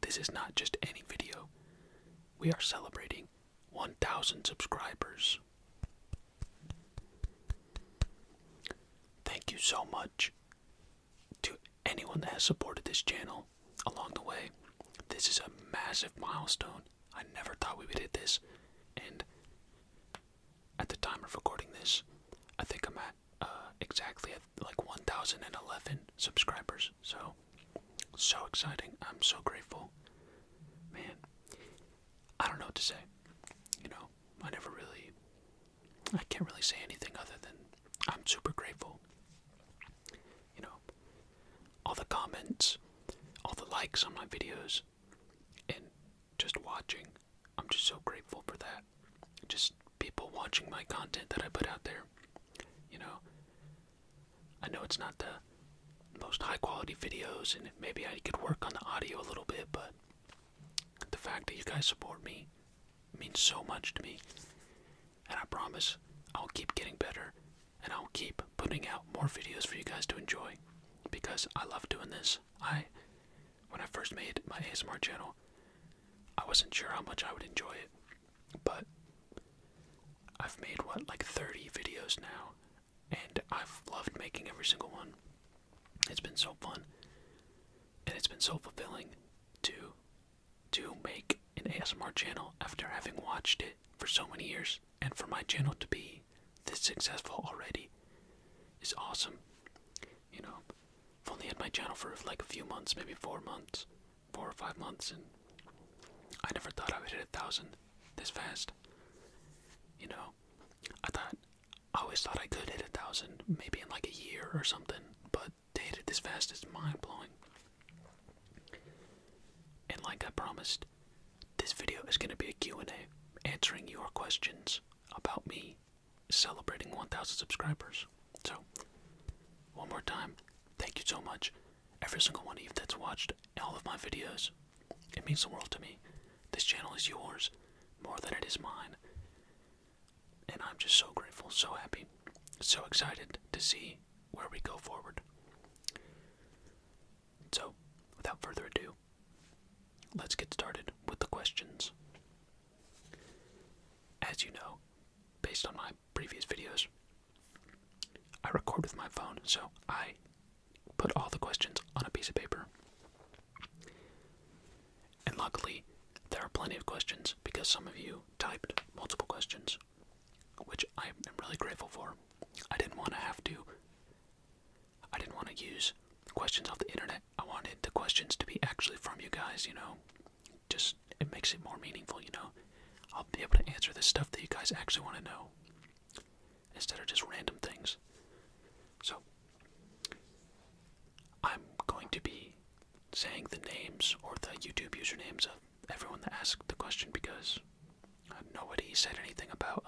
this is not just any video. We are celebrating 1,000 subscribers. Thank you so much to anyone that has supported this channel along the way. This is a massive milestone. I never thought we would hit this, and at the time of recording this, I think I'm at exactly at like 1,011 subscribers. So exciting. I'm so grateful. Man, I don't know what to say. I can't really say anything other than I'm super grateful. All the comments, all the likes on my videos, and just watching. I'm just so grateful for that. Just people watching my content that I put out there. I know it's not the most high quality videos, and maybe I could work on the audio a little bit, but the fact that you guys support me means so much to me. And I promise I'll keep getting better, and I'll keep putting out more videos for you guys to enjoy, because I love doing this. When I first made my ASMR channel, I wasn't sure how much I would enjoy it, but I've made, like 30 videos now, and I've loved making every single one. It's been so fun, and it's been so fulfilling to make an ASMR channel after having watched it for so many years, and for my channel to be this successful already is awesome. I've only had my channel for like a few months, maybe 4 or 5 months, and I never thought I would hit 1,000 this fast. I always thought I could hit 1,000 maybe in like a year or something, but to hit it this fast is mind-blowing. And like I promised, this video is going to be a Q&A, answering your questions about me celebrating 1,000 subscribers. So, one more time, thank you so much, every single one of you that's watched all of my videos. It means the world to me. This channel is yours more than it is mine. And I'm just so grateful, so happy, so excited to see where we go forward. So, without further ado, let's get started with the questions. As you know, based on my previous videos, I record with my phone, so I put all the questions on a piece of paper. And luckily, there are plenty of questions because some of you typed multiple questions, which I am really grateful for. I didn't want to use questions off the internet. I wanted the questions to be actually from you guys, Just, it makes it more meaningful, I'll be able to answer the stuff that you guys actually want to know, instead of just random things. So, I'm going to be saying the names or the YouTube usernames of everyone that asked the question, because nobody said anything about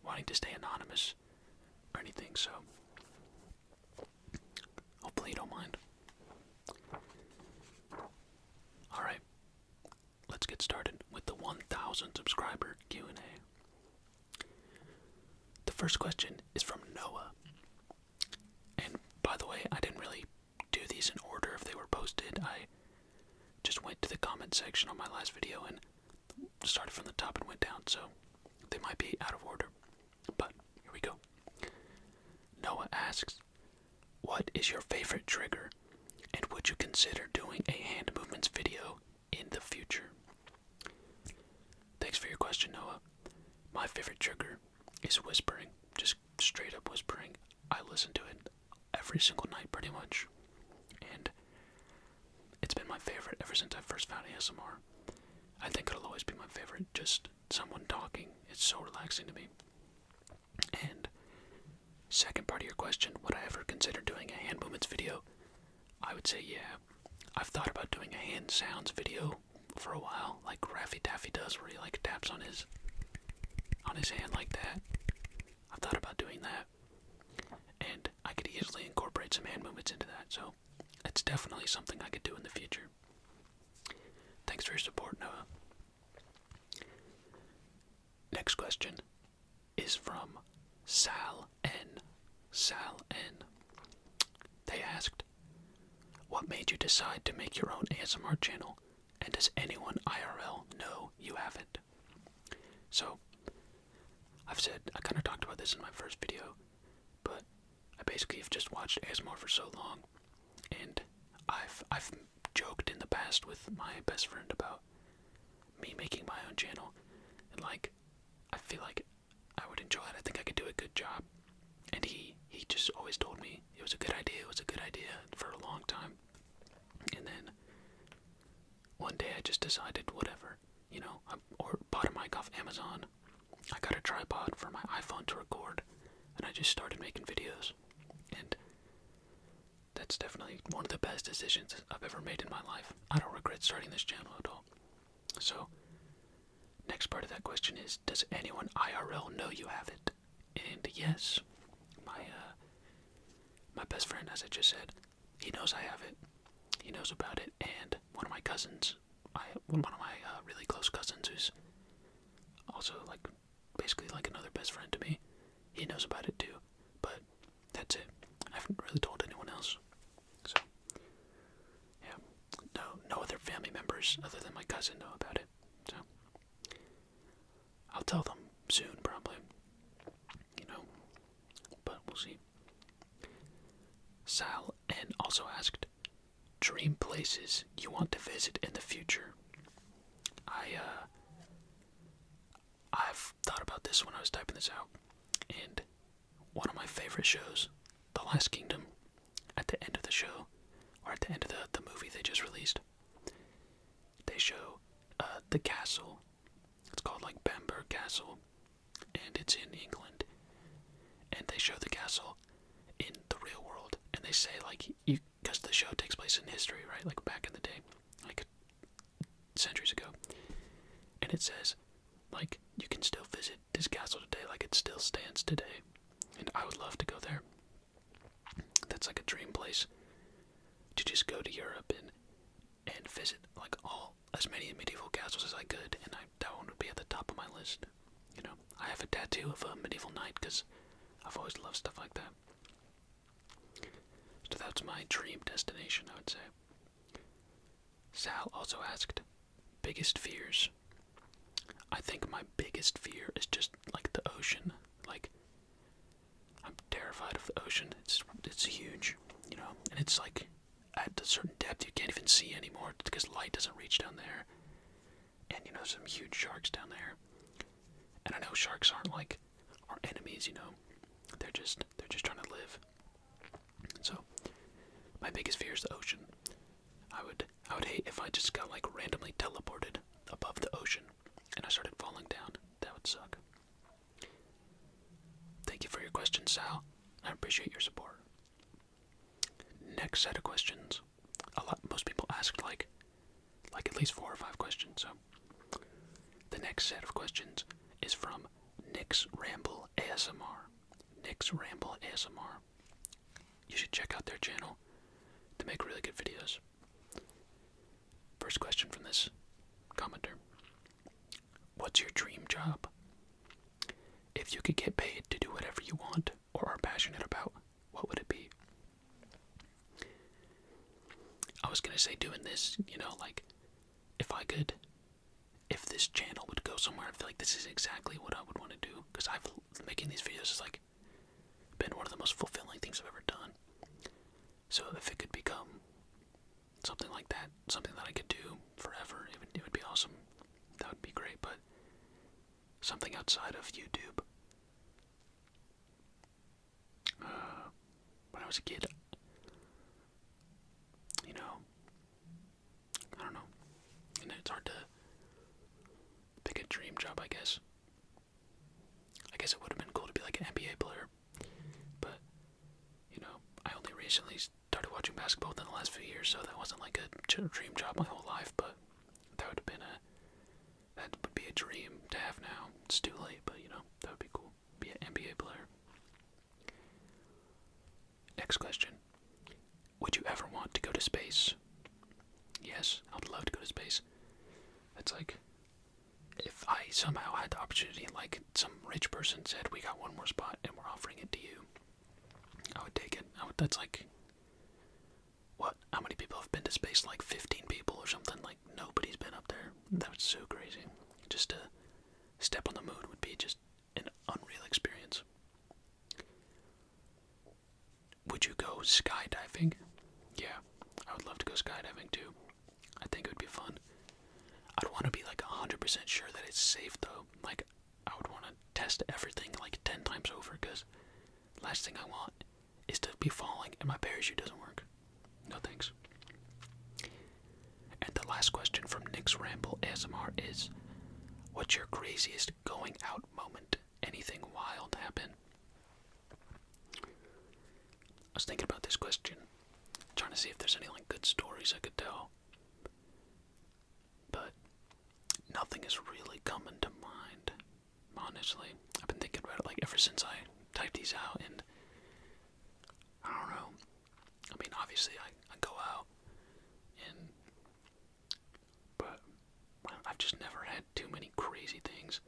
wanting to stay anonymous or anything, so hopefully you don't mind. Alright, let's get started with the 1,000 subscriber Q&A. The first question is from Noah. And by the way, I didn't really do these in order if they were posted. I just went to the comment section on my last video and started from the top and went down, so they might be out of order. But here we go. Noah asks, what is your favorite trigger, and would you consider doing a hand movements video in the future? Thanks for your question, Noah. My favorite trigger is whispering, just straight up whispering. I listen to it every single night pretty much, and it's been my favorite ever since I first found ASMR. I think it'll always be my favorite, just someone talking. It's so relaxing to me. And second part of your question, would I ever consider doing a hand movements video? I would say yeah. I've thought about doing a hand sounds video for a while, like Raffy Taffy does, where he like taps on his hand like that. I've thought about doing that, and I could easily incorporate some hand movements into that, so it's definitely something I could do in the future. Thanks for your support, Noah. Next question is from Sal N. They asked, What made you decide to make your own ASMR channel? And does anyone IRL know you have it? So, I kind of talked about this in my first video, but I basically have just watched ASMR for so long, and I've joked in the past with my best friend about me making my own channel, and like, I feel like I would enjoy it. I think I could do a good job. And he just always told me it was a good idea, for a long time. And then one day I just decided, whatever, or bought a mic off Amazon. I got a tripod for my iPhone to record, and I just started making videos. And that's definitely one of the best decisions I've ever made in my life. I don't regret starting this channel at all. So, next part of that question is, does anyone IRL know you have it? And yes, my best friend, as I just said, he knows I have it. He knows about it, and one of my cousins, one of my really close cousins, who's also basically another best friend to me, he knows about it too. But that's it. I haven't really told anyone else. So, yeah, no other family members other than my cousin know about it. So, I'll tell them soon, probably. But we'll see. Sal N also asked, dream places you want to visit in the future. I've thought about this when I was typing this out, and one of my favorite shows, The Last Kingdom, at the end of the show, or at the end of the movie they just released, they show the castle. It's called Bamberg Castle, and it's in England. And they show the castle in the real world, and they say because the show takes place in history, right? Back in the day, centuries ago. And it says, you can still visit this castle today, it still stands today. And I would love to go there. That's a dream place, to just go to Europe and visit as many medieval castles as I could, and that one would be at the top of my list. I have a tattoo of a medieval knight because I've always loved stuff like that. So that's my dream destination, I would say. Sal also asked, biggest fears. I think my biggest fear is just the ocean. I'm terrified of the ocean. It's huge, and it's at a certain depth you can't even see anymore because light doesn't reach down there. And some huge sharks down there. And I know sharks aren't our enemies, They're just trying to live. So my biggest fear is the ocean. I would hate if I just got randomly teleported above the ocean and I started falling down. That would suck. Thank you for your question, Sal. I appreciate your support. Next set of questions. Most people asked at least 4 or 5 questions. So the next set of questions is from Nick's Ramble ASMR. Nick's Ramble ASMR. You should check out their channel. They make really good videos. First question from this commenter. What's your dream job? If you could get paid to do whatever you want or are passionate about, what would it be? I was gonna say doing this, if this channel would go somewhere, I feel this is exactly what I would want to do, because making these videos has been one of the most fulfilling things I've ever done. So if it could become something like that, something that I could do forever, it would be awesome. That would be great, but something outside of YouTube. When I was a kid, I don't know. And it's hard to pick a dream job, I guess. I guess it would have been cool to be an NBA player, but I only recently started watching basketball within the last few years, so that wasn't a dream job my whole life. But that would be a dream to have now. It's too late, but that would be cool. Be an NBA player. Next question. Would you ever want to go to space? Yes, I would love to go to space. That's if I somehow had the opportunity, some rich person said, we got one more spot and we're offering it to you, I would take it. That's what? I how many people have been to space? Like 15 people or something. Like nobody's been up there. That was so crazy. Just to step on the moon would be just an unreal experience. Would you go skydiving? Yeah, I would love to go skydiving too. I think it would be fun. I'd want to be like 100% sure that it's safe though. Like, I would want to test everything like 10 times over, because last thing I want is to be falling and my parachute doesn't work. No thanks. And the last question from Nick's Ramble ASMR is, what's your craziest going out moment? Anything wild happen? I was thinking about this question, trying to see if there's any like good stories I could tell, but nothing is really coming to mind, honestly. I've been thinking about it like ever since I typed these out, and I don't know. I mean, obviously I go out, but I've just never had too many crazy things.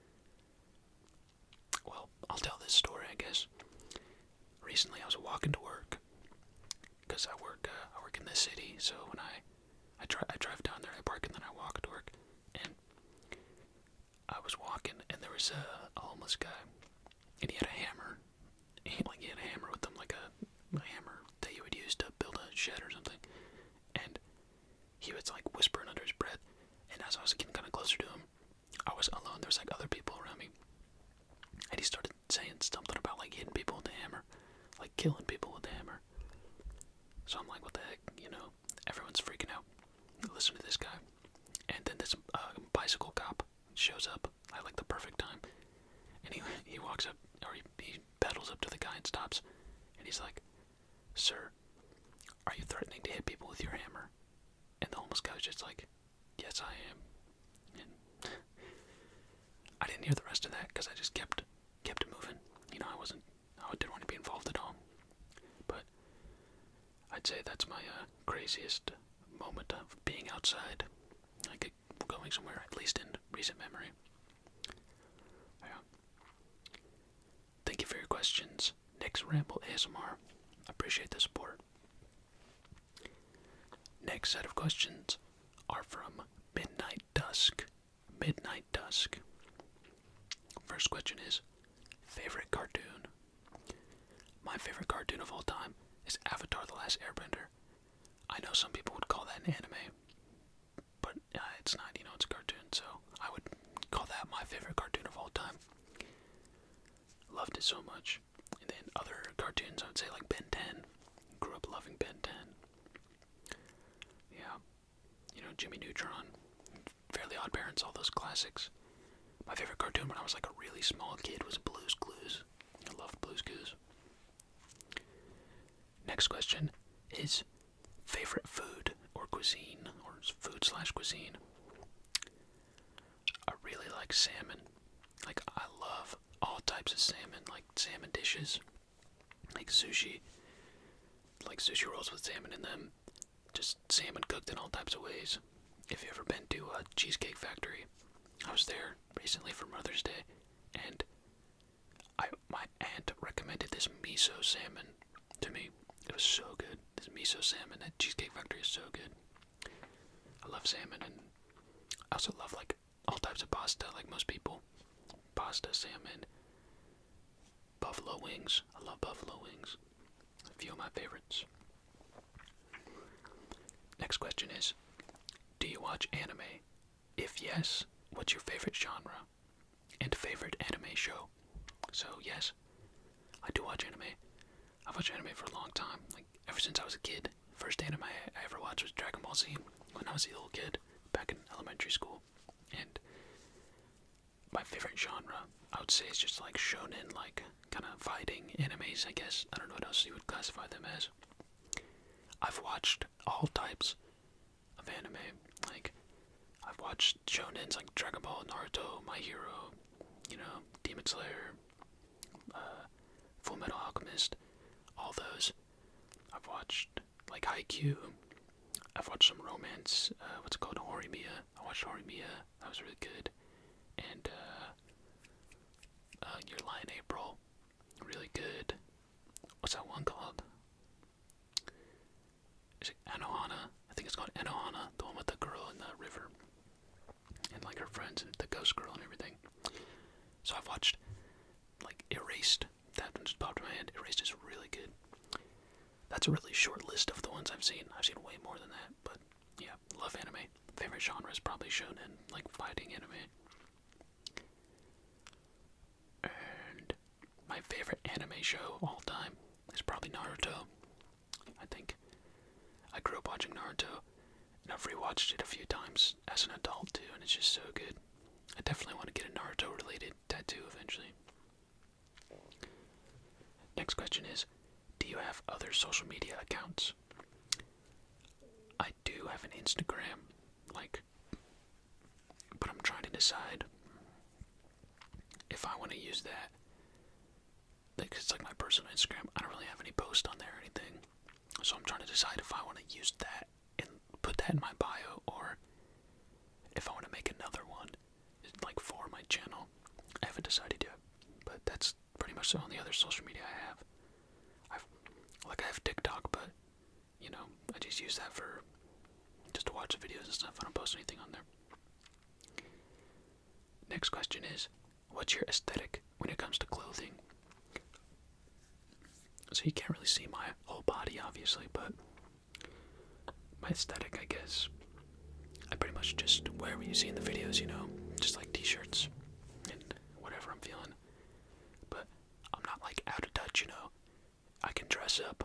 Well, I'll tell this story, I guess. Recently I was walking to work, because I work in this city, so when I drive down there, I park, and then I walk to work, and I was walking, and there was a homeless guy, and he had a hammer. He had a hammer with him, like a hammer that you would use to build a shed or something, and he was like whispering under his breath, and as I was getting kind of closer to him, I was alone. There was like other people around me, and he started saying something about like hitting people with the hammer, like killing people with the hammer. So I'm like, what the heck, everyone's freaking out. Listen to this guy. And then this bicycle cop shows up at like the perfect time. And he walks up, or he pedals up to the guy and stops. And he's like, "Sir, are you threatening to hit people with your hammer?" And the homeless guy was just like, "Yes, I am." And I didn't hear the rest of that, because I just kept moving. I didn't want to be involved at all. But I'd say that's my craziest moment of being outside, like going somewhere, at least in recent memory. Yeah. Thank you for your questions, Nick's Ramble ASMR. I appreciate the support. Next set of questions are from Midnight Dusk. Midnight Dusk. First question is, favorite cartoon? My favorite cartoon of all time is Avatar: The Last Airbender. I know some people would call that an anime, but it's not, it's a cartoon, so I would call that my favorite cartoon of all time. Loved it so much. And then other cartoons, I would say like Ben 10. Grew up loving Ben 10. Yeah. Jimmy Neutron, Fairly Odd Parents, all those classics. My favorite cartoon when I was like a really small kid was Blue's Clues. I loved Blue's Clues. Next question is favorite food or cuisine, or food/cuisine. I really like salmon. Like, I love all types of salmon, like salmon dishes, like sushi rolls with salmon in them, just salmon cooked in all types of ways. If you've ever been to a Cheesecake Factory, I was there recently for Mother's Day, and my aunt recommended this miso salmon to me. It was so good. This miso salmon at Cheesecake Factory is so good. I love salmon, and I also love like all types of pasta, like most people. Pasta, salmon, buffalo wings. I love buffalo wings. A few of my favorites. Next question is, do you watch anime? If yes, what's your favorite genre and favorite anime show? So yes, I do watch anime. I've watched anime for a long time, like ever since I was a kid. First anime I ever watched was Dragon Ball Z when I was a little kid back in elementary school. And my favorite genre, I would say, is just like shonen, like kind of fighting animes, I guess. I don't know what else you would classify them as. I've watched all types of anime. Like, I've watched shonens like Dragon Ball, Naruto, My Hero, Demon Slayer, Full Metal Alchemist, all those. I've watched like Haikyuu. I've watched some romance. What's it called? Horimiya. I watched Horimiya. That was really good. And Your Lie in April. Really good. What's that one called? Is it Anohana? one just popped in my head. Erased is really good. That's a really short list of the ones I've seen. I've seen way more than that, but yeah, love anime. Favorite genre is probably shonen, like fighting anime. And my favorite anime show all time is probably Naruto. I think I grew up watching Naruto, and I've rewatched it a few times as an adult too, and it's just so good. I definitely want to get a Naruto-related tattoo eventually. Next question is, do you have other social media accounts? I do have an Instagram, but I'm trying to decide if I want to use that. It's like my personal Instagram. I don't really have any posts on there or anything. So I'm trying to decide if I want to use that and put that in my bio, or if I want to make another one, like for my channel. I haven't decided yet, but that's pretty much the only other social media I have. I have TikTok, but I just use that for just to watch the videos and stuff. I don't post anything on there. Next question is, what's your aesthetic when it comes to clothing? So you can't really see my whole body, obviously, but my aesthetic, I guess, I pretty much just wear what you see in the videos, just like t-shirts and whatever I'm feeling. But I'm not like out of touch, I can dress up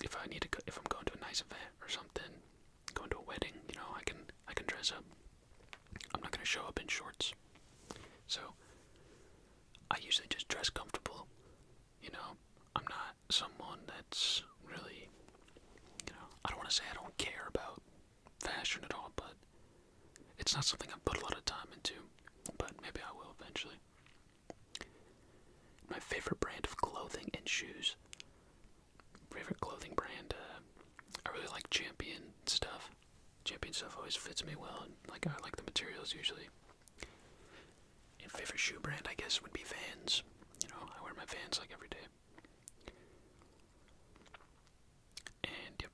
if I need to go, if I'm going to a nice event or something, going to a wedding, I can dress up. I'm not gonna show up in shorts. So I usually just dress comfortable, I'm not someone that's really, I don't want to say I don't care about fashion at all, but it's not something I put a lot of time into, but maybe I will eventually. My favorite brand of clothing and shoes. Favorite clothing brand, I really like Champion stuff. Champion stuff always fits me well, and I like the materials usually. And favorite shoe brand, I guess, would be Vans. I wear my Vans every day. And yep,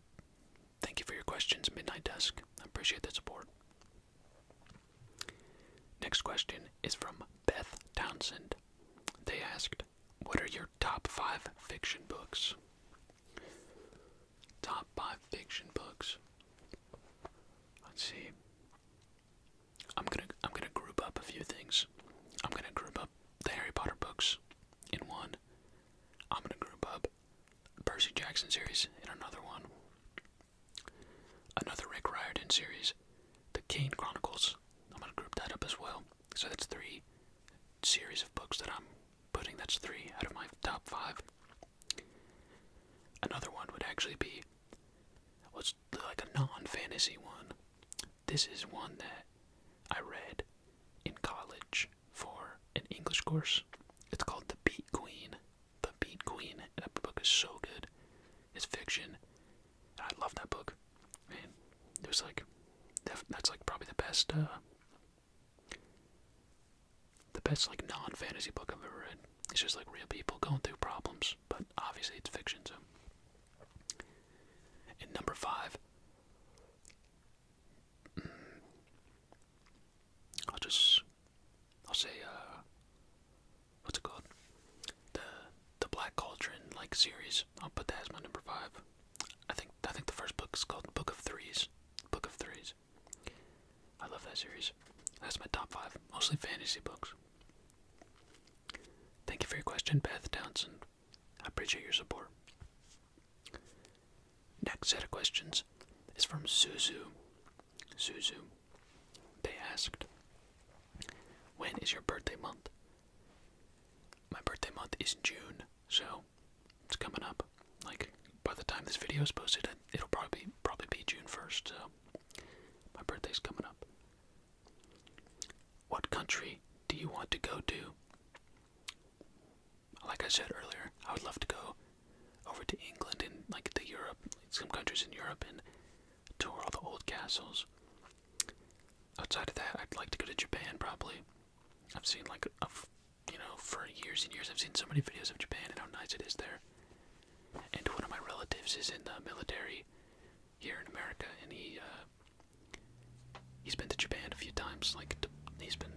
thank you for your questions, Midnight Dusk. I appreciate the support. Next question is from Beth Townsend. They asked, what are your top 5 fiction books? Top 5 fiction books. Let's see. I'm gonna group up a few things. I'm gonna group up the Harry Potter books in one. I'm gonna group up Percy Jackson series in another one. Another Rick Riordan series, the Kane Chronicles. I'm gonna group that up as well. So that's 3 series of books that I'm putting. That's 3 out of my top 5. Another one would actually be what's like a non-fantasy one. This is one that I read in college for an English course. It's called The Beat Queen. The Beat Queen. That book is so good. It's fiction. And I love that book. Man, it was that's probably the best non-fantasy book I've ever read. It's just real people going through problems, but obviously it's fiction, so. And number 5, I'll say, what's it called? The Black Cauldron series. I'll put that as my number 5. I think the first book is called Book of Threes. Book of Threes. I love that series. That's my top 5, mostly fantasy books. Thank you for your question, Beth Townsend. I appreciate your support. Next set of questions is from Suzu. Suzu. They asked, when is your birthday month? My birthday month is June, so it's coming up. By the time this video is posted, it'll probably be June 1st, so my birthday's coming up. What country do you want to go to? Like I said earlier, I would love to go over to England and some countries in Europe, and tour all the old castles. Outside of that, I'd like to go to Japan probably. I've seen for years and years, I've seen so many videos of Japan and how nice it is there. And one of my relatives is in the military here in America, and he's been to Japan a few times. He's been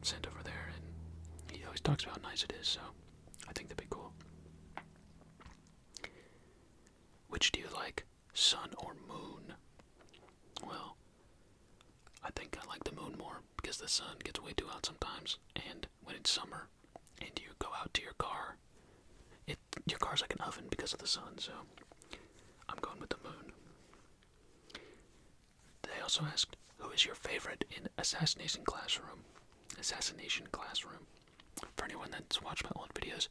sent over there, and he always talks about how nice it is. So I think that'd be cool. sun gets way too hot sometimes, and when it's summer and you go out to your car, your car's like an oven because of the sun, so I'm going with the moon. They also asked, who is your favorite in Assassination Classroom? Assassination Classroom. For anyone that's watched my old videos,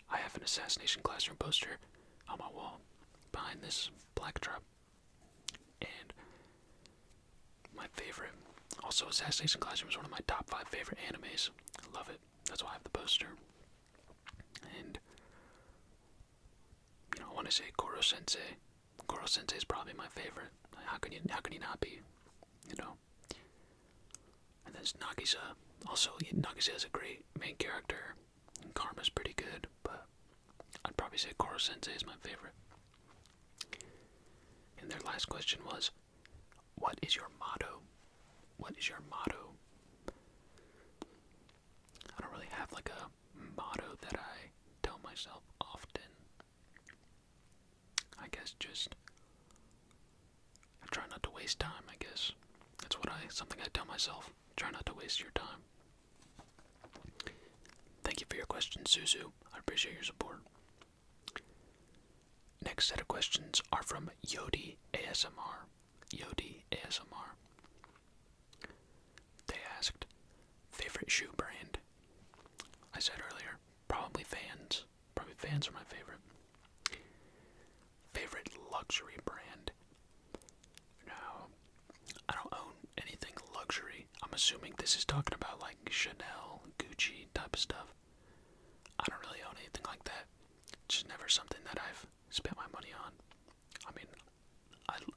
I have an Assassination Classroom poster on my wall behind this black drop. And my favorite, also Assassination Classroom is one of my top 5 favorite animes. I love it. That's why I have the poster. And I want to say Goro Sensei. Goro Sensei is probably my favorite. How can you not be? And there's Nagisa. Also, Nagisa is a great main character. And Karma's pretty good, but I'd probably say Goro Sensei is my favorite. And their last question was, what is your motto? What is your motto? I don't really have like a motto that I tell myself often. I guess just I try not to waste time, I guess. That's something I tell myself. Try not to waste your time. Thank you for your question, Suzu. I appreciate your support. Next set of questions are from Yodi ASMR. Yodi ASMR. They asked, favorite shoe brand? I said earlier, probably Vans. Probably Vans are my favorite. Favorite luxury brand? No, I don't own anything luxury. I'm assuming this is talking about like Chanel, Gucci type of stuff. I don't really own anything like that. It's just never something that I've spent my money on. I mean,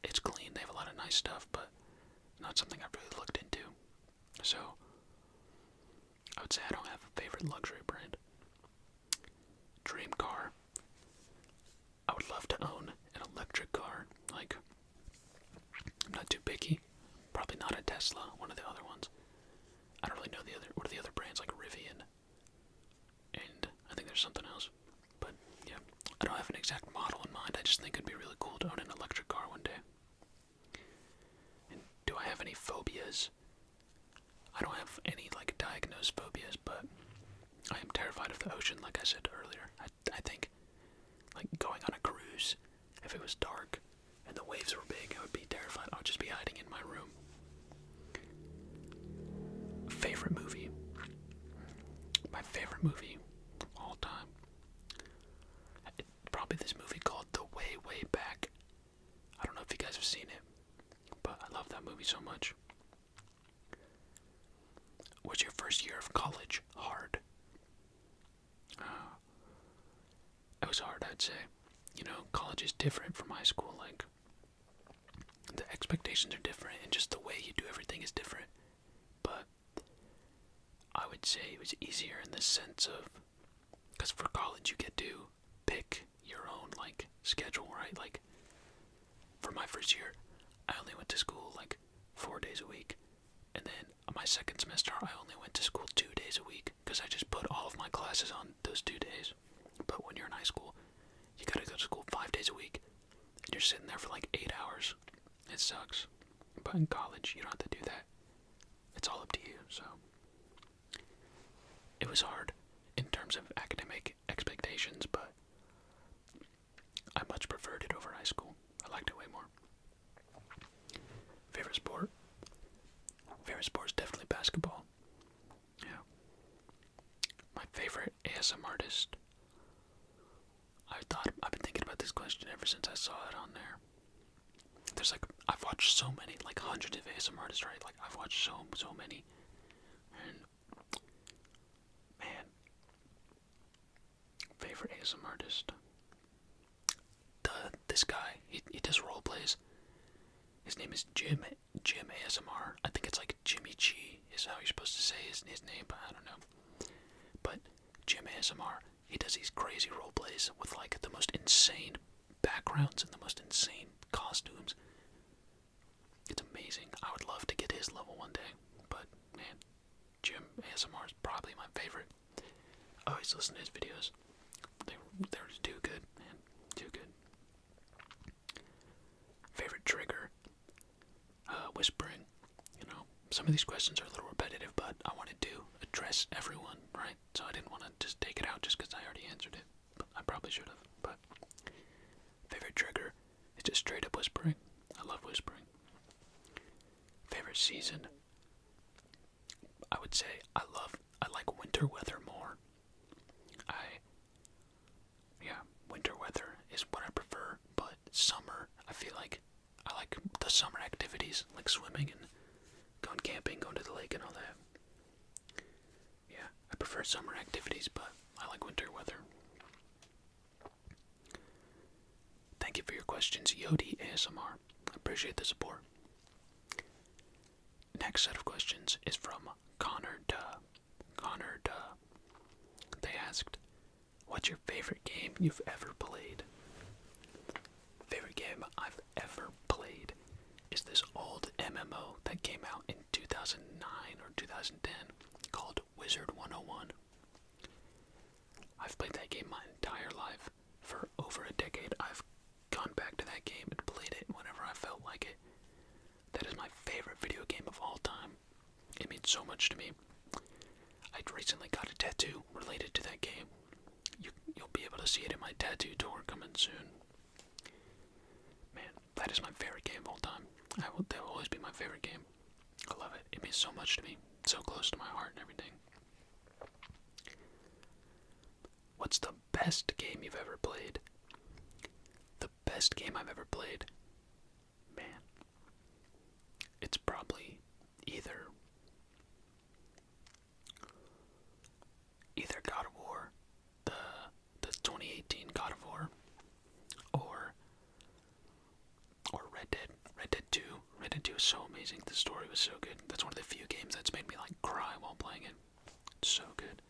it's clean, they have a lot of nice stuff, but not something I've really looked into. So, I would say I don't have a favorite luxury brand. Dream car. I would love to own an electric car. Like, I'm not too picky. Probably not a Tesla, one of the other ones. I don't really know what are the other brands, like Rivian. And I think there's something else. But, yeah, I don't have an exact model in mind. I just think it'd be really cool to own an electric car one day. And do I have any phobias? I don't have any, like, diagnosed phobias, but I am terrified of the ocean, like I said earlier. I think, like, going on a cruise, if it was dark and the waves were big, I would be terrified. I would just be hiding in my room. Favorite movie? My favorite movie of all time. It's probably this movie called The Way, Way Back. I don't know if you guys have seen it, but I love that movie so much. Was your first year of college hard? It was hard, I'd say. College is different from high school. Like, the expectations are different, and just the way you do everything is different. But I would say it was easier in the sense of, because for college you get to pick your own, like, schedule, right? Like, for my first year, I only went to school, like, 4 days a week. And then my second semester, I only went to school 2 days a week, because I just put all of my classes on those 2 days. But when you're in high school, you gotta go to school 5 days a week, and you're sitting there for like 8 hours. It sucks. But in college, you don't have to do that. It's all up to you, so. It was hard in terms of academic expectations, but I much preferred it over high school. I liked it way more. Favorite sport? Favorite sport is definitely basketball. Yeah. My favorite ASM artist? I've been thinking about this question ever since I saw it on there. I've watched so many, like hundreds of ASM artists, right? Like, I've watched so many. And, man, favorite ASM artist? This guy, he does role plays. His name is Jim ASMR. I think it's like Jimmy Chi is how you're supposed to say his name, but I don't know. But Jim ASMR, he does these crazy role plays with like the most insane backgrounds and the most insane costumes. It's amazing. I would love to get his level one day, but man, Jim ASMR is probably my favorite. I always listen to his videos. They're just too good, man. Too good. Favorite trigger? Whispering. Some of these questions are a little repetitive. it's everyone, right? So I didn't want to just take it out just because I already answered it. But I probably should have. But favorite trigger is just straight up whispering. I love whispering. Favorite season, I would say I like winter weather more. Winter weather is what I prefer, but summer, I feel like I like the summer activities, like swimming and going camping, going to the lake and all that. Yeah, I prefer summer activities, but I like winter weather. Thank you for your questions, Yodi ASMR. I appreciate the support. Next set of questions is from Connor Duh. Connor Duh. They asked, what's your favorite game you've ever played? Favorite game I've ever played is this old MMO that came out in 2009 or 2010 called Wizard 101. I've played that game my entire life. For over a decade, I've gone back to that game and played it whenever I felt like it. That is my favorite video game of all time. It means so much to me. I recently got a tattoo related to that game. You'll be able to see it in my tattoo tour coming soon. Man, that is my favorite game of all time. That will always be my favorite game. I love it. It means so much to me. So close to my heart and everything. What's the best game you've ever played? The best game I've ever played? Man. It's probably either God of War, the 2018 God of War, or Red Dead. Red Dead 2. Red Dead 2 is so amazing. The story was so good. That's one of the few games that's made me like cry while playing it. It's so good.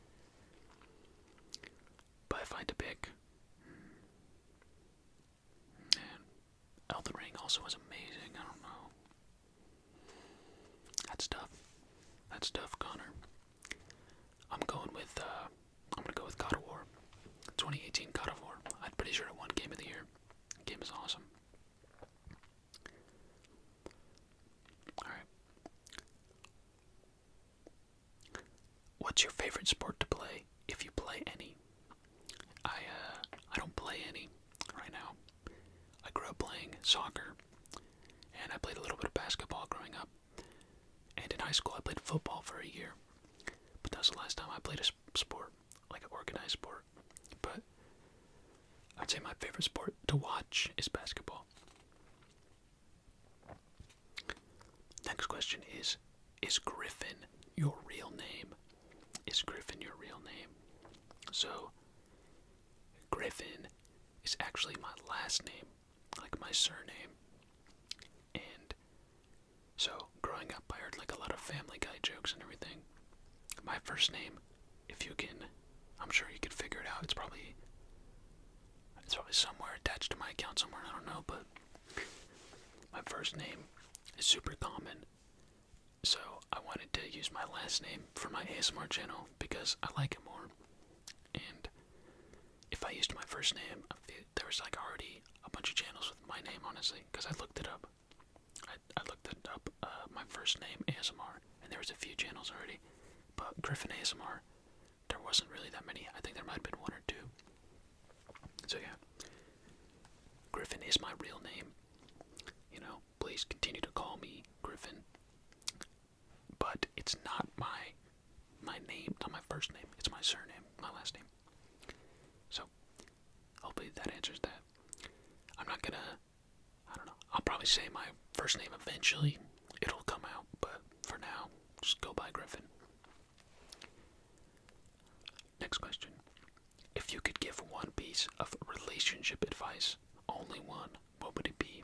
But if I had to pick, man, Elden Ring also was amazing. I don't know. That's tough. That's tough, Connor. I'm gonna go with God of War. 2018 God of War. I'm pretty sure it won Game of the Year. The game is awesome. Alright. What's your favorite sport to play, if you play any? I don't play any right now. I grew up playing soccer, and I played a little bit of basketball growing up. And in high school, I played football for a year. But that was the last time I played a sport, like an organized sport. But I'd say my favorite sport to watch is basketball. Next question is Griffin your real name? Is Griffin your real name? So, Griffin is actually my last name, like my surname. And so, growing up, I heard like a lot of Family Guy jokes and everything. My first name, if you can, I'm sure you can figure it out. It's probably somewhere attached to my account somewhere. I don't know, but my first name is super common. So I wanted to use my last name for my ASMR channel because I like it more. And if I used my first name, there was like already a bunch of channels with my name, honestly, because I looked it up. I looked it up, my first name, ASMR, and there was a few channels already. But Griffin ASMR, there wasn't really that many. I think there might have been one or two. So yeah, Griffin is my real name. You know, please continue to call me Griffin. But it's not my name, not my first name. It's my surname, my last name. So, hopefully that answers that. I'm not gonna, I don't know, I'll probably say my first name eventually. It'll come out, but for now, just go by Griffin. Next question. If you could give one piece of relationship advice, only one, what would it be?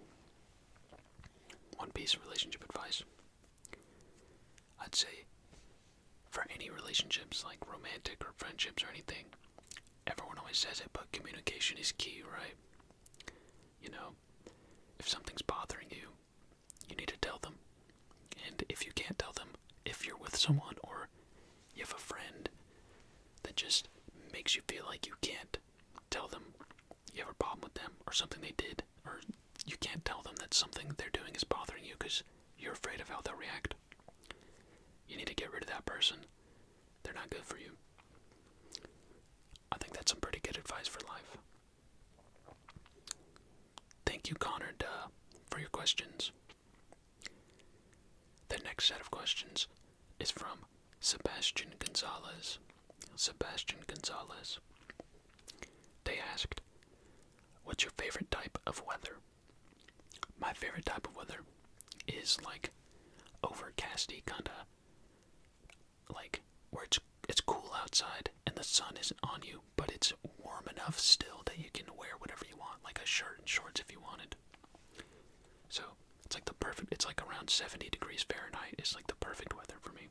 One piece of relationship advice. I'd say for any relationships, like romantic or friendships or anything, everyone always says it, but communication is key, right? You know, if something's bothering you, you need to tell them. And if you can't tell them, if you're with someone or you have a friend that just makes you feel like you can't tell them you have a problem with them or something they did, or you can't tell them that something they're doing is bothering you because you're afraid of how they'll react, you need to get rid of that person. they're not good for you. I think that's some pretty good advice for life. Thank you, Connor Duh, for your questions. The next set of questions is from Sebastian Gonzalez. Sebastian Gonzalez. They asked, what's your favorite type of weather? My favorite type of weather is like overcasty, kinda like where it's cool outside and the sun isn't on you, but it's warm enough still that you can wear whatever you want, like a shirt and shorts if you wanted. So it's like the perfect, it's like around 70 degrees Fahrenheit. It's like the perfect weather for me.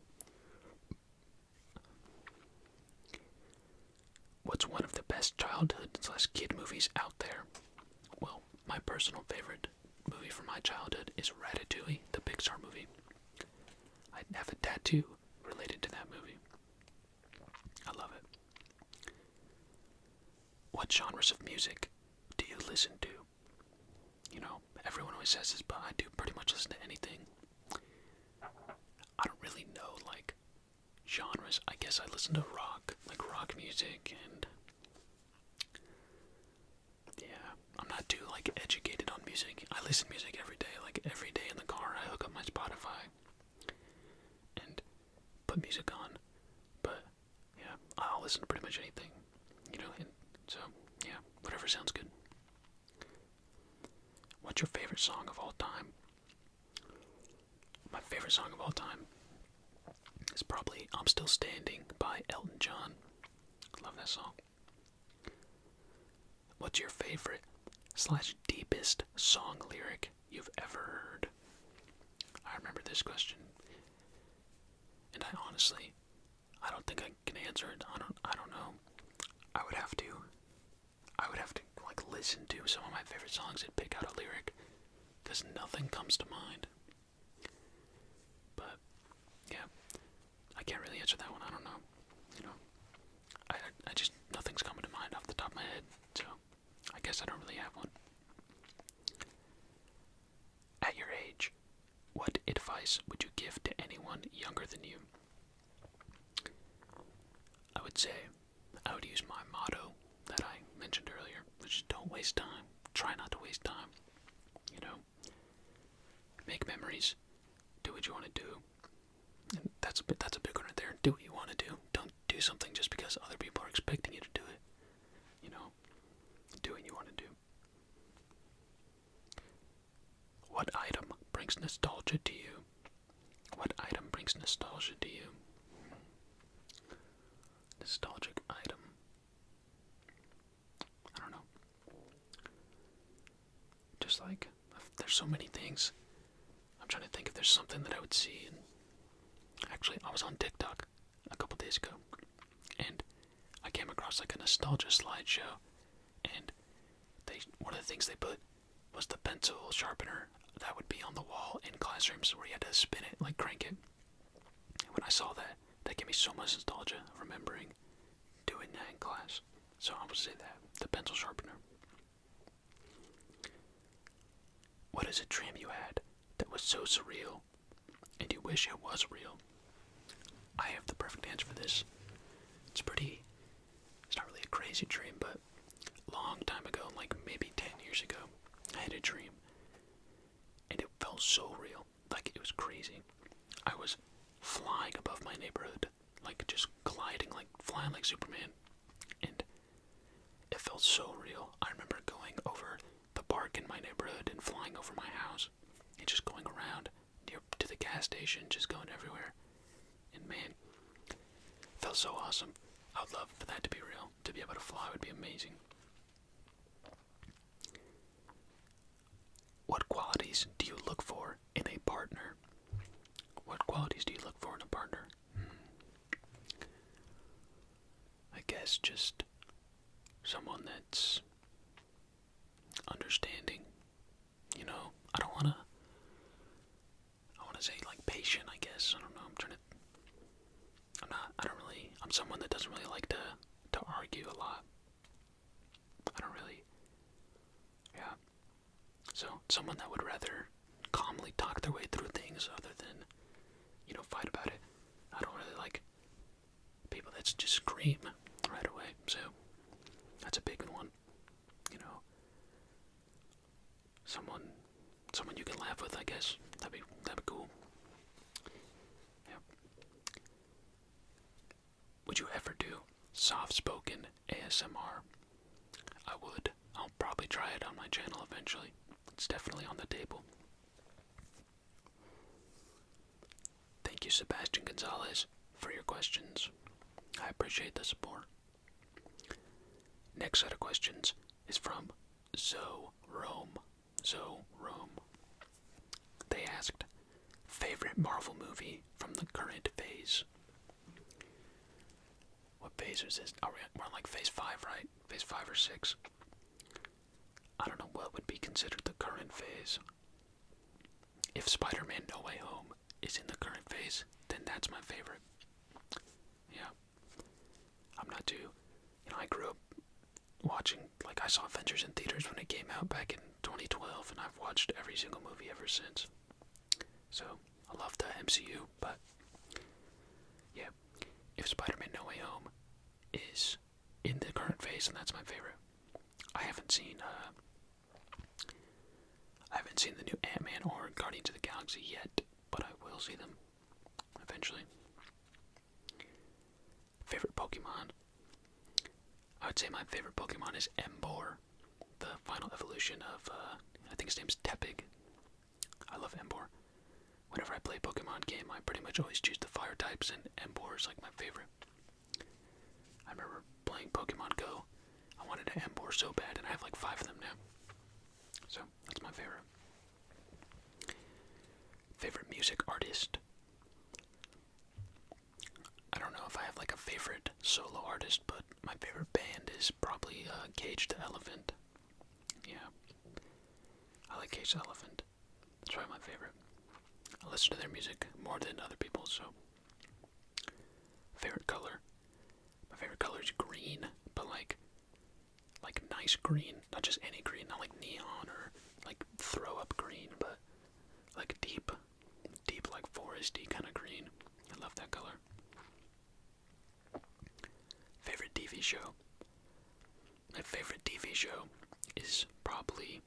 What's one of the best childhood/kid movies out there? Well, my personal favorite movie from my childhood is Ratatouille, the Pixar movie. I have a tattoo related to that movie. I love it. What genres of music do you listen to? You know, everyone always says this, but I do pretty much listen to anything. I don't really know, like, genres. I guess I listen to rock, like rock music, and yeah, I'm not too, like, educated on music. I listen to music every day, like, every day in the car. I hook up my Spotify and put music on, but yeah, I'll listen to pretty much anything, you know, and so, yeah, whatever sounds good. What's your favorite song of all time? My favorite song of all time is probably I'm Still Standing by Elton John. Love that song. What's your favorite/deepest song lyric you've ever heard? I remember this question, and I don't think I can answer it. I don't know. I would have to like listen to some of my favorite songs and pick out a lyric, because nothing comes to mind. But yeah, I can't really answer that one. I don't know. You know, I just, nothing's coming to mind off the top of my head, so I guess I don't really have one. At your age, what advice would you give to anyone younger than you? I would say I would use my motto that I mentioned earlier, which is don't waste time. Try not to waste time. You know, make memories. Do what you want to do. And that's a big one right there. Do what you want to do. Don't do something just because other people are expecting you to do it. You know, do what you want to do. What item brings nostalgia to you? What item brings nostalgia to you? Nostalgic item. I don't know. Just like, there's so many things. I'm trying to think if there's something that I would see. And actually, I was on TikTok a couple days ago, and I came across like a nostalgia slideshow, and one of the things they put was the pencil sharpener that would be on the wall in classrooms where you had to spin it, like crank it. And when I saw that, that gave me so much nostalgia, remembering doing that in class. So I would say that, the pencil sharpener. What is a dream you had that was so surreal and you wish it was real? I have the perfect answer for this. It's not really a crazy dream, but a long time ago, like maybe 10 years ago, I had a dream, and it felt so real, like it was crazy. I was flying above my neighborhood, like just gliding, like flying like Superman, and it felt so real. I remember going over the park in my neighborhood and flying over my house, and just going around to the gas station, just going everywhere, and man, it felt so awesome. I would love for that to be real. To be able to fly would be amazing. What qualities do you look for in a partner? What qualities do you look for in a partner? I guess just someone that's understanding. You know, I want to say like patient, I guess. I don't know. I'm someone that doesn't really like to argue a lot. I don't really, yeah. So, someone that would rather calmly talk their way through things other than, fight about it. I don't really like people that just scream right away. So that's a big one. You know, someone you can laugh with, I guess. That'd be cool. Yeah. Would you ever do soft-spoken ASMR? I would. I'll probably try it on my channel eventually. It's definitely on the table. Thank you, Sebastian Gonzalez, for your questions. I appreciate the support. Next set of questions is from Zoe Rome. They asked, favorite Marvel movie from the current phase? What phase is this? We're on like phase 5, right? Phase 5 or 6. I don't know what would be considered the current phase. If Spider-Man No Way Home is in the current phase, then that's my favorite. Yeah. I'm not too, I grew up watching, I saw Avengers in theaters when it came out back in 2012, and I've watched every single movie ever since. So, I love the MCU, but, yeah. If Spider-Man No Way Home is in the current phase, then that's my favorite. I haven't seen the new Ant-Man or Guardians of the Galaxy yet, but I will see them eventually. Favorite Pokemon? I would say my favorite Pokemon is Emboar, the final evolution of, I think his name's Tepig. I love Emboar. Whenever I play a Pokemon game, I pretty much always choose the fire types, and Emboar is like my favorite. I remember playing Pokemon Go. I wanted an Emboar so bad, and I have like 5 of them now. So, that's my favorite. Favorite music artist? I don't know if I have like a favorite solo artist, but my favorite band is probably Cage the Elephant. Yeah. I like Cage the Elephant. That's probably my favorite. I listen to their music more than other people's, so. Favorite color? My favorite color is green, but like nice green, not just any green, not like neon or like throw up green, but like deep like foresty kind of green. I love that color. Favorite TV show? My favorite TV show is probably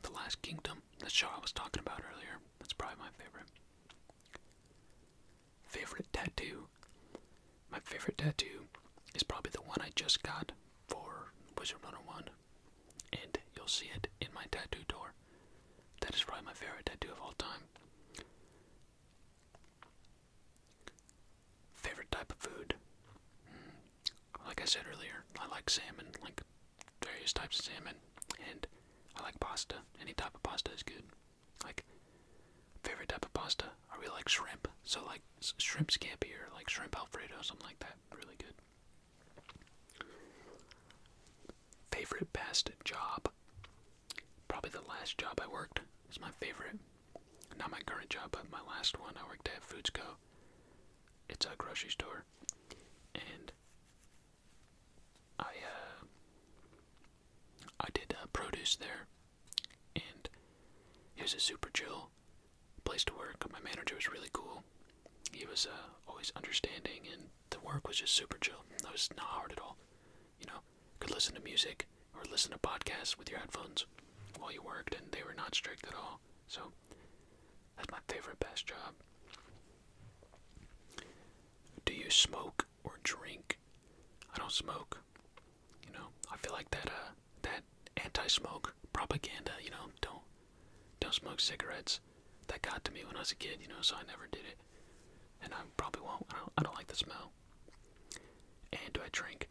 The Last Kingdom, the show I was talking about earlier. That's probably my favorite. Favorite tattoo? My favorite tattoo is probably the one I just got for Wizard 101, and you'll see it in my tattoo door. That is probably my favorite tattoo of all time. Favorite type of food? Like I said earlier, I like salmon, like various types of salmon, and I like pasta. Any type of pasta is good. Like, favorite type of pasta, I really like shrimp. So like shrimp scampi or like shrimp alfredo, something like that. Really good. Favorite past job? Probably the last job I worked is my favorite. Not my current job, but my last one. I worked at Foodsco. It's a grocery store, and I did produce there, and it was a super chill place to work. My manager was really cool. He was always understanding, and the work was just super chill. It was not hard at all. Could listen to music or listen to podcasts with your headphones while you worked, and they were not strict at all. So that's my favorite best job. Do you smoke or drink? I don't smoke. I feel like that anti-smoke propaganda, don't smoke cigarettes, that got to me when I was a kid, so I never did it. And I probably won't. I don't like the smell. And do I drink?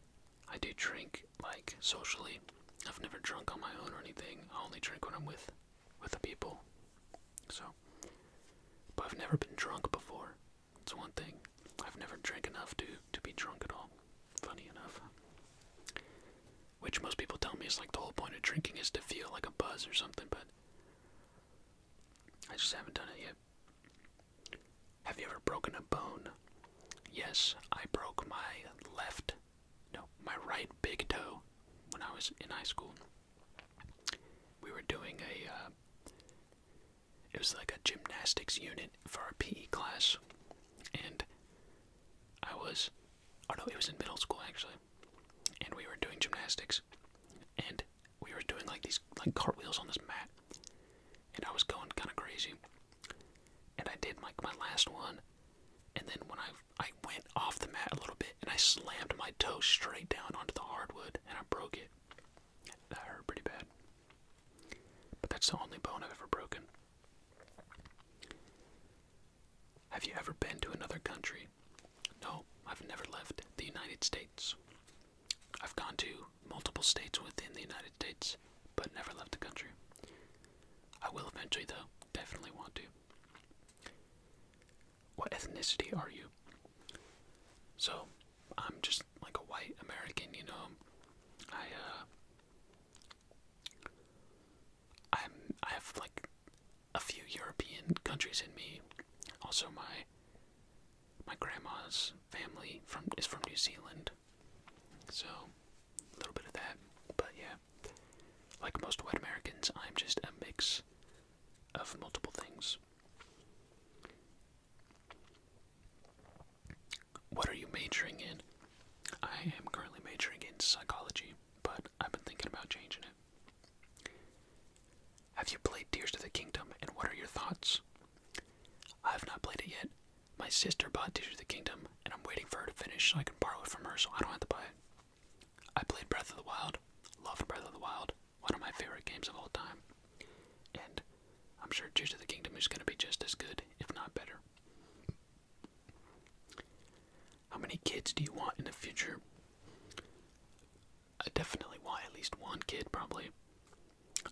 I do drink, like, socially. I've never drunk on my own or anything. I only drink when I'm with the people. So, but I've never been drunk before. That's one thing. I've never drank enough to be drunk at all. Funny enough. Which most people tell me is like the whole point of drinking is to feel like a buzz or something, but I just haven't done it yet. Have you ever broken a bone? Yes, I broke my right big toe when I was in high school. We were doing it was like a gymnastics unit for our PE class, and I oh no, it was in middle school actually, and we were doing gymnastics, and we were doing like these like cartwheels on this mat, and I was going kind of crazy, and I did like my last one, and then when I went off the mat a little bit, and I slammed my toe straight down onto the hardwood, and I broke it. That hurt pretty bad, but that's the only bone I've ever broken. Have you ever been to another country? No, I've never left the United States. I've gone to multiple states within the United States, but never left the country. I will eventually, though. Definitely want to. What ethnicity are you? So, I'm just like a white American, you know. I have like a few European countries in me. Also, my grandma's family is from New Zealand, so a little bit of that. But yeah, like most white Americans, I'm just a mix of multiple things. What are you majoring in? I am currently majoring in psychology, but I've been thinking about changing it. Have you played Tears of the Kingdom, and what are your thoughts? I have not played it yet. My sister bought Tears of the Kingdom, and I'm waiting for her to finish so I can borrow it from her so I don't have to buy it. I played Breath of the Wild, loved Breath of the Wild, one of my favorite games of all time. And I'm sure Tears of the Kingdom is going to be just as good, if not better. How many kids do you want in the future? I definitely want at least one kid, probably.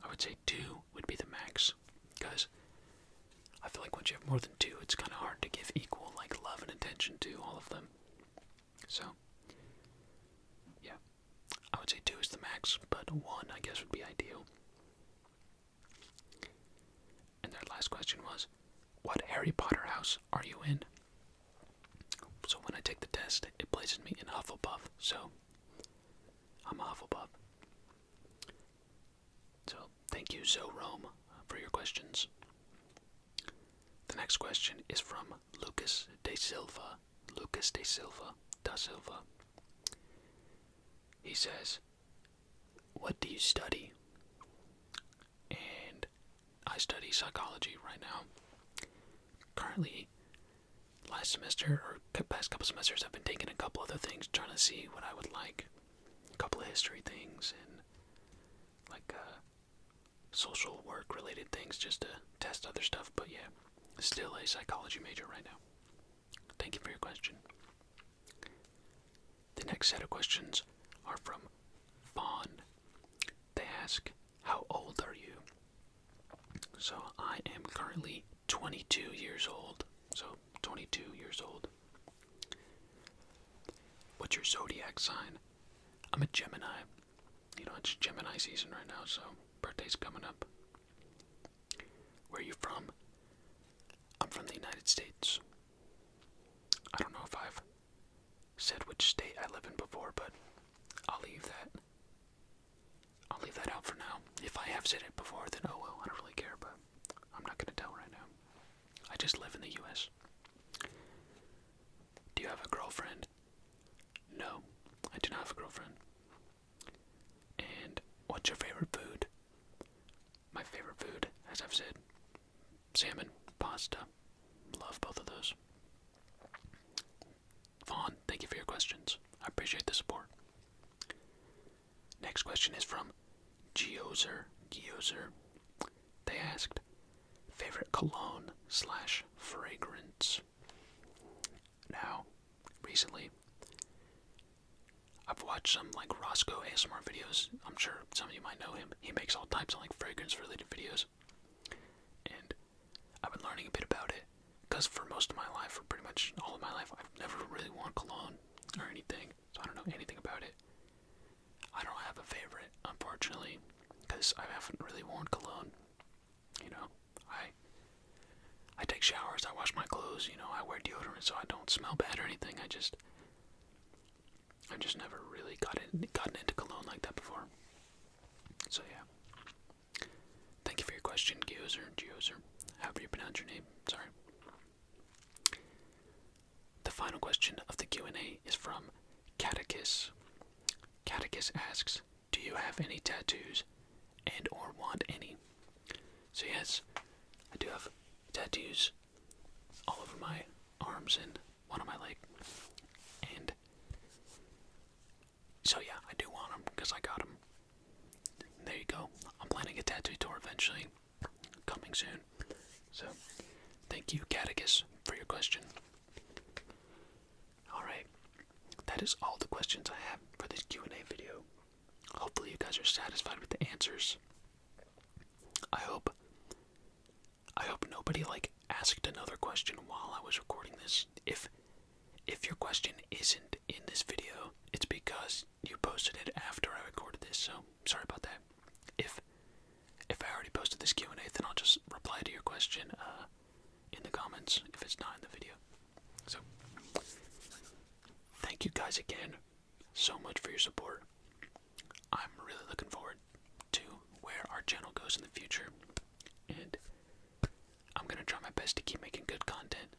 I would say 2 would be the max, because I feel like once you have more than 2, it's kind of hard to give equal like love and attention to all of them. So, yeah, I would say 2 is the max, but 1 I guess would be ideal. And their last question was, what Harry Potter house are you in? So when I take the test, it places me in Hufflepuff, so I'm a Hufflepuff. So thank you, Zorome, for your questions. The next question is from Lucas De Silva. Lucas De Silva. Da Silva. He says, what do you study? And I study psychology right now. Currently, last semester, or past couple semesters, I've been taking a couple other things, trying to see what I would like. A couple of history things, and like social work related things, just to test other stuff. But yeah, still a psychology major right now. Thank you for your question. The next set of questions are from Fawn. They ask, how old are you? So I am currently 22 years old. So 22 years old. What's your zodiac sign? I'm a Gemini. You know, it's Gemini season right now, so birthday's coming up. Where are you from? I'm from the United States. I don't know if I've said which state I live in before, but I'll leave that out for now. If I have said it before, then oh well, I don't really care, but I'm not gonna tell right now. I just live in the US. Do you have a girlfriend? No, I do not have a girlfriend. And what's your favorite food? My favorite food, as I've said, salmon, pasta. Love both of those. Vaughn, thank you for your questions. I appreciate the support. Next question is from Geozer. They asked, favorite cologne / fragrance. Now, recently, I've watched some like Roscoe ASMR videos. I'm sure some of you might know him. He makes all types of like fragrance related videos. And I've been learning a bit about it. Because for most of my life, or pretty much all of my life, I've never really worn cologne or anything. So I don't know anything about it. I don't have a favorite, unfortunately. Because I haven't really worn cologne. You know, I take showers, I wash my clothes, you know, I wear deodorant so I don't smell bad or anything. I've just never really gotten into cologne like that before. So yeah. Thank you for your question, Geozer. However you pronounce your name. Sorry. The final question of the Q&A is from Catechus. Catechus asks, do you have any tattoos and or want any? So yes, I do have tattoos all over my arms and one on my leg. And so yeah, I do want them because I got them. There you go. I'm planning a tattoo tour eventually, coming soon. So thank you, Catechus, for your question. Alright, that is all the questions I have for this Q&A video. Hopefully you guys are satisfied with the answers. I hope nobody asked another question while I was recording this. If your question isn't in this video, it's because you posted it after I recorded this, so sorry about that. If I already posted this Q&A, then I'll just reply to your question in the comments if it's not in the video. So thank you guys again so much for your support. I'm really looking forward to where our channel goes in the future, and I'm gonna try my best to keep making good content.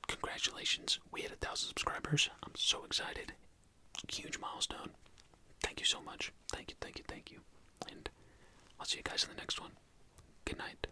Congratulations, we hit 1,000 subscribers. I'm so excited. Huge milestone. Thank you so much. Thank you. And I'll see you guys in the next one. Good night.